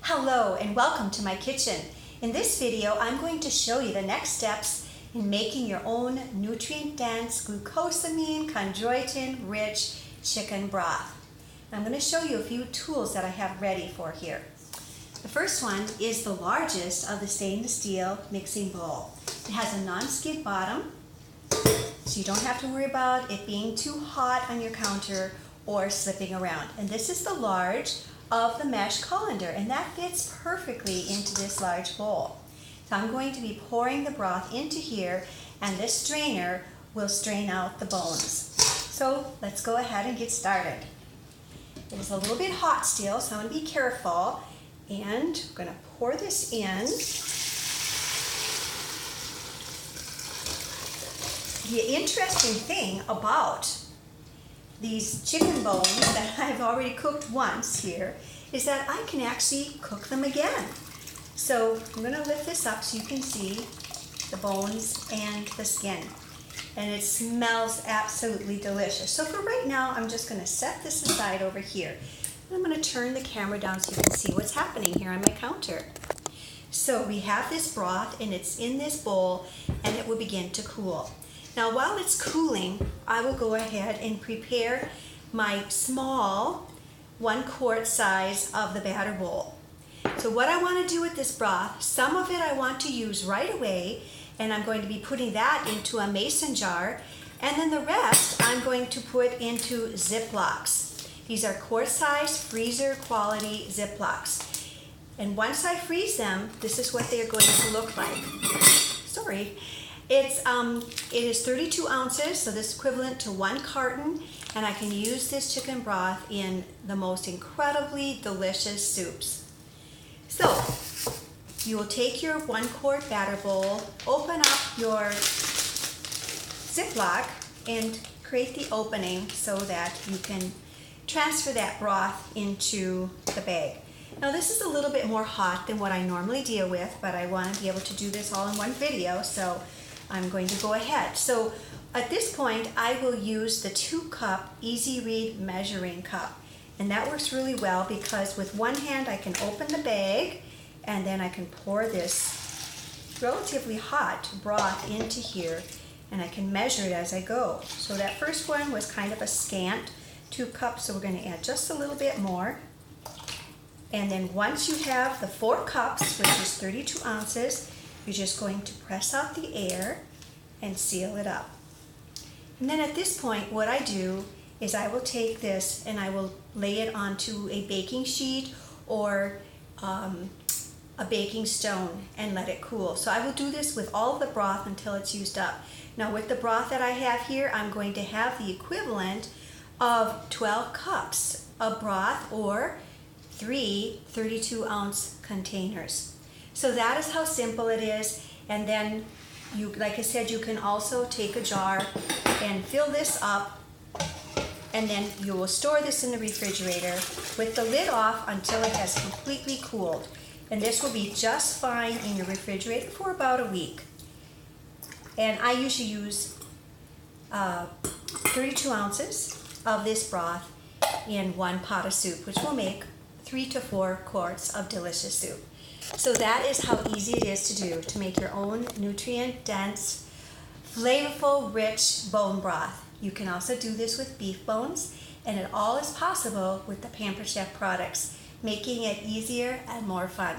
Hello and welcome to my kitchen. In this video, I'm going to show you the next steps in making your own nutrient-dense, glucosamine, chondroitin-rich chicken broth. I'm going to show you a few tools that I have ready for here. The first one is the largest of the stainless steel mixing bowl. It has a non-skid bottom, so you don't have to worry about it being too hot on your counter or slipping around. And this is the large of the mesh colander, and that fits perfectly into this large bowl. So I'm going to be pouring the broth into here, and this strainer will strain out the bones. So let's go ahead and get started. It is a little bit hot still, so I'm going to be careful, and I'm going to pour this in. The interesting thing about these chicken bones that I've already cooked once here is that I can actually cook them again. So I'm going to lift this up so you can see the bones and the skin. And it smells absolutely delicious. So for right now, I'm just going to set this aside over here. And I'm going to turn the camera down so you can see what's happening here on my counter. So we have this broth and it's in this bowl and it will begin to cool. Now while it's cooling, I will go ahead and prepare my small 1 quart size of the batter bowl. So what I want to do with this broth, some of it I want to use right away, and I'm going to be putting that into a mason jar, and then the rest I'm going to put into Ziplocs. These are quart size freezer quality Ziplocs. And once I freeze them, this is what they are going to look like. Sorry. It is 32 ounces, so this is equivalent to 1 carton, and I can use this chicken broth in the most incredibly delicious soups. So, you will take your 1 quart batter bowl, open up your Ziploc, and create the opening so that you can transfer that broth into the bag. Now this is a little bit more hot than what I normally deal with, but I want to be able to do this all in one video, so I'm going to go ahead. So at this point, I will use the 2-cup Easy Read measuring cup. And that works really well because with one hand I can open the bag and then I can pour this relatively hot broth into here and I can measure it as I go. So that first one was kind of a scant 2 cups, so we're going to add just a little bit more. And then once you have the 4 cups, which is 32 ounces, you're just going to press out the air and seal it up. And then at this point, what I do is I will take this and I will lay it onto a baking sheet or a baking stone and let it cool. So I will do this with all of the broth until it's used up. Now with the broth that I have here, I'm going to have the equivalent of 12 cups of broth or 3 32-ounce containers. So that is how simple it is. And then, like I said, you can also take a jar and fill this up, and then you will store this in the refrigerator with the lid off until it has completely cooled. And this will be just fine in your refrigerator for about a week. And I usually use 32 ounces of this broth in 1 pot of soup, which will make 3 to 4 quarts of delicious soup. So that is how easy it is to do, to make your own nutrient-dense, flavorful, rich bone broth. You can also do this with beef bones, and it all is possible with the Pampered products, making it easier and more fun.